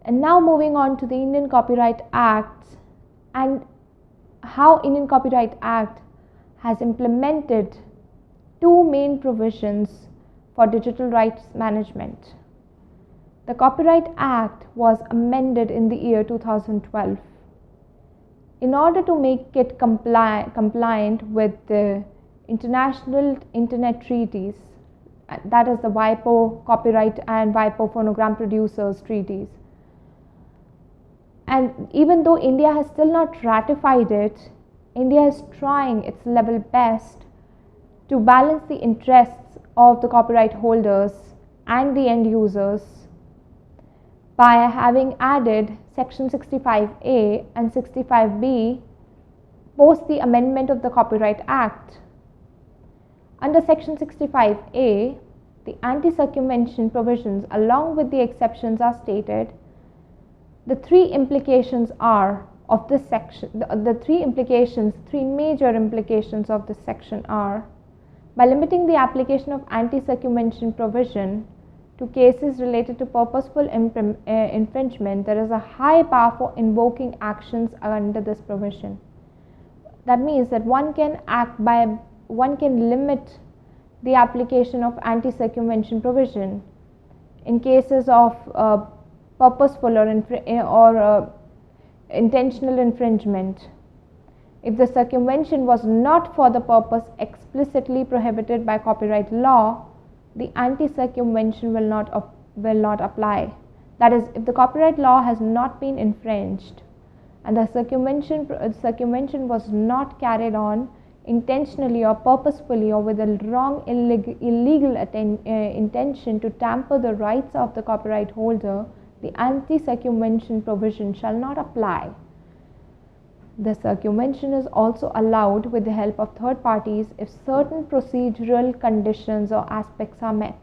And now moving on to the Indian Copyright Act and how Indian Copyright Act has implemented two main provisions for digital rights management. The Copyright Act was amended in the year 2012 in order to make it compliant with the international internet treaties, that is the WIPO copyright and WIPO phonogram producers treaties. And even though India has still not ratified it, India is trying its level best to balance the interests of the copyright holders and the end users by having added Section 65A and 65B post the amendment of the Copyright Act. Under Section 65A, the anti-circumvention provisions along with the exceptions are stated. The three implications are of this section, three major implications of this section are: by limiting the application of anti-circumvention provision to cases related to purposeful infringement, there is a high bar for invoking actions under this provision. That means that one can limit the application of anti-circumvention provision in cases of purposeful or intentional infringement if the circumvention was not for the purpose explicitly prohibited by copyright law. The anti-circumvention will not apply. That is, if the copyright law has not been infringed and the circumvention was not carried on intentionally or purposefully or with a wrong illegal intention to tamper the rights of the copyright holder, the anti-circumvention provision shall not apply. The circumvention is also allowed with the help of third parties if certain procedural conditions or aspects are met.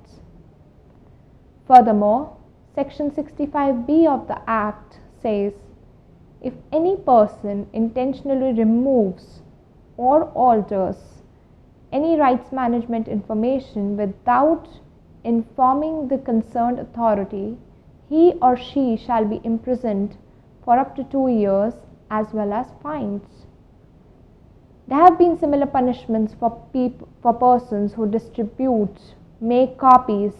Furthermore, Section 65B of the Act says, if any person intentionally removes or alters any rights management information without informing the concerned authority, he or she shall be imprisoned for up to 2 years as well as fines. There have been similar punishments for persons who distribute, make copies,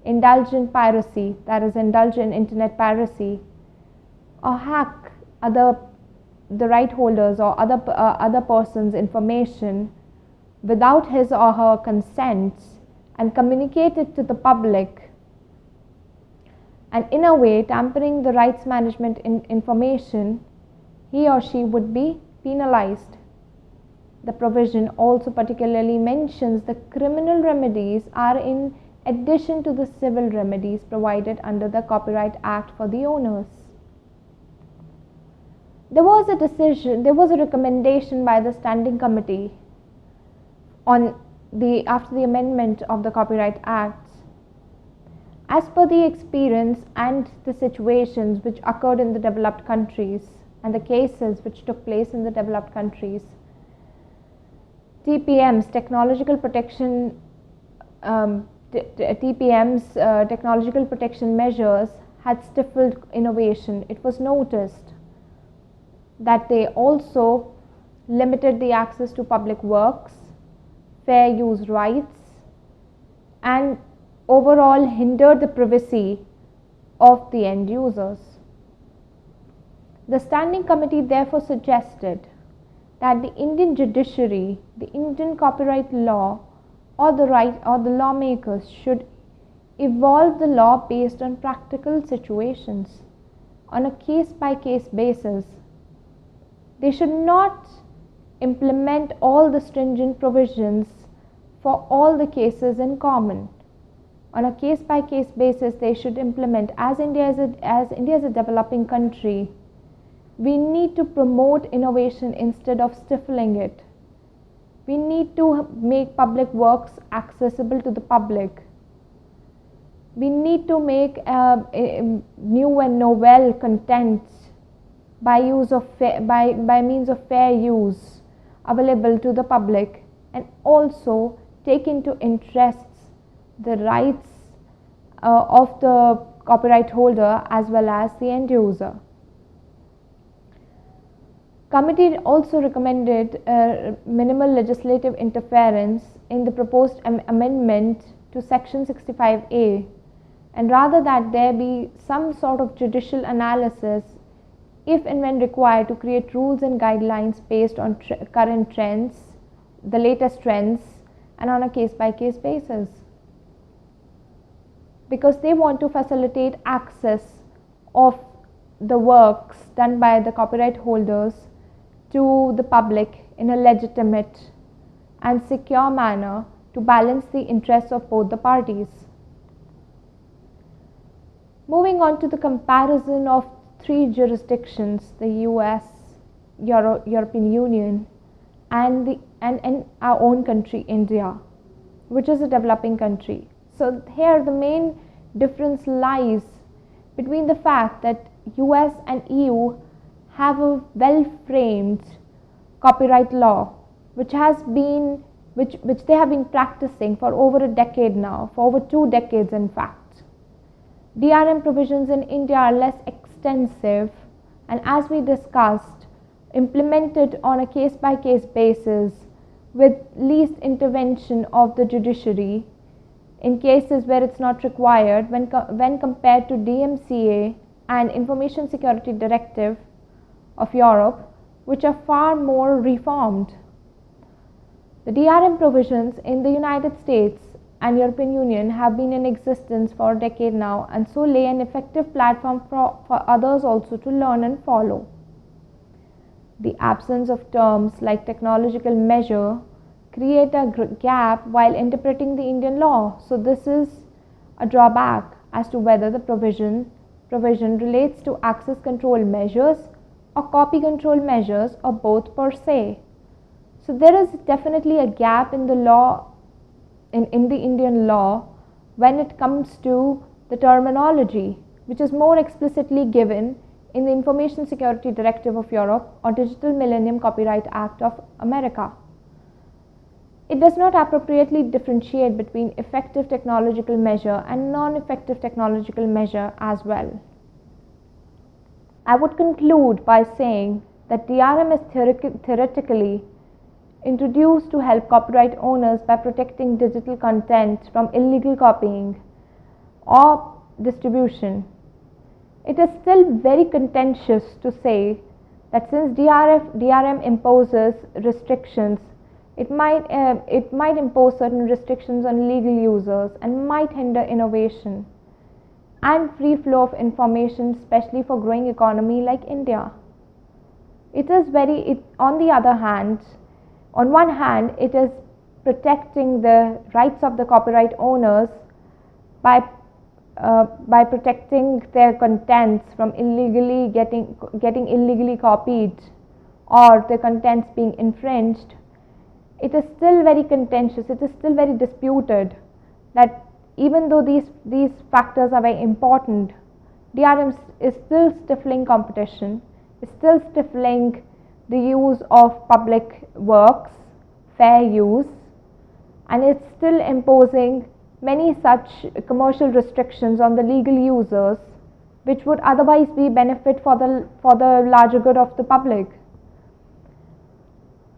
indulge in piracy, that is, indulge in internet piracy, or hack the right holders or other persons' information without his or her consent and communicate it to the public, and in a way tampering the rights management information, he or she would be penalized. The provision also particularly mentions the criminal remedies are in addition to the civil remedies provided under the Copyright Act for the owners. There was a recommendation by the Standing Committee after the amendment of the Copyright Act. As per the experience and the situations which occurred in the developed countries and the cases which took place in the developed countries, TPM's technological protection measures had stifled innovation. It was noticed that they also limited the access to public works, fair use rights, and overall hindered the privacy of the end users. The Standing Committee therefore suggested that the Indian judiciary, the Indian copyright law, or the lawmakers should evolve the law based on practical situations, on a case-by-case basis. They should not implement all the stringent provisions for all the cases in common. On a case-by-case basis, they should implement. As India is a developing country, we need to promote innovation instead of stifling it. We need to make public works accessible to the public. We need to make new and novel content by means of fair use available to the public, and also take into interests the rights of the copyright holder as well as the end user. Committee also recommended minimal legislative interference in the proposed amendment to Section 65A, and rather that there be some sort of judicial analysis if and when required to create rules and guidelines based on current trends, the latest trends, and on a case-by-case basis. Because they want to facilitate access of the works done by the copyright holders to the public in a legitimate and secure manner to balance the interests of both the parties. Moving on to the comparison of three jurisdictions, the US, European Union, and our own country, India, which is a developing country. So here the main difference lies between the fact that US and EU have a well-framed copyright law which they have been practicing for over a decade now, for over 2 decades in fact. DRM provisions in India are less extensive and, as we discussed, implemented on a case-by-case basis with least intervention of the judiciary in cases where it's not required when compared to DMCA and Information Security Directive of Europe, which are far more reformed. The DRM provisions in the United States and European Union have been in existence for a decade now, and so lay an effective platform for others also to learn and follow. The absence of terms like technological measure create a gap while interpreting the Indian law. So this is a drawback as to whether the provision relates to access control measures or copy control measures or both per se. So there is definitely a gap in the law, in the Indian law, when it comes to the terminology, which is more explicitly given in the Information Security Directive of Europe or Digital Millennium Copyright Act of America. It does not appropriately differentiate between effective technological measure and non-effective technological measure as well. I would conclude by saying that DRM is theoretically introduced to help copyright owners by protecting digital content from illegal copying or distribution. It is still very contentious to say that since DRM imposes restrictions, it might impose certain restrictions on legal users and might hinder innovation and free flow of information, especially for growing economy like India. On one hand, it is protecting the rights of the copyright owners by protecting their contents from getting illegally copied or their contents being infringed. It is still very contentious, it is still very disputed that even though these factors are very important, DRM is still stifling competition, is still stifling the use of public works, fair use, and it's still imposing many such commercial restrictions on the legal users which would otherwise be benefit for the larger good of the public,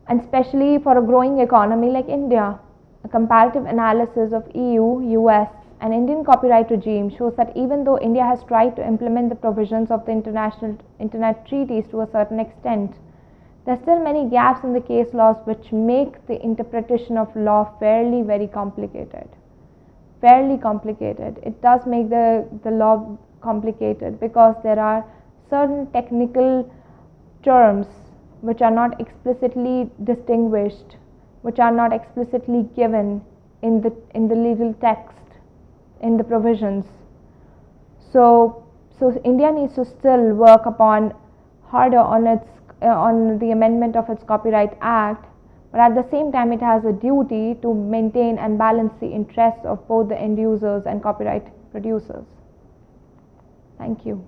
and especially for a growing economy like India. A comparative analysis of EU, US, and Indian copyright regime shows that even though India has tried to implement the provisions of the international internet treaties to a certain extent, there are still many gaps in the case laws which make the interpretation of law very complicated. It does make the law complicated because there are certain technical terms which are not explicitly distinguished, which are not explicitly given in the legal text, in the provisions. So India needs to still work harder on the amendment of its Copyright Act, but at the same time it has a duty to maintain and balance the interests of both the end users and copyright producers. Thank you.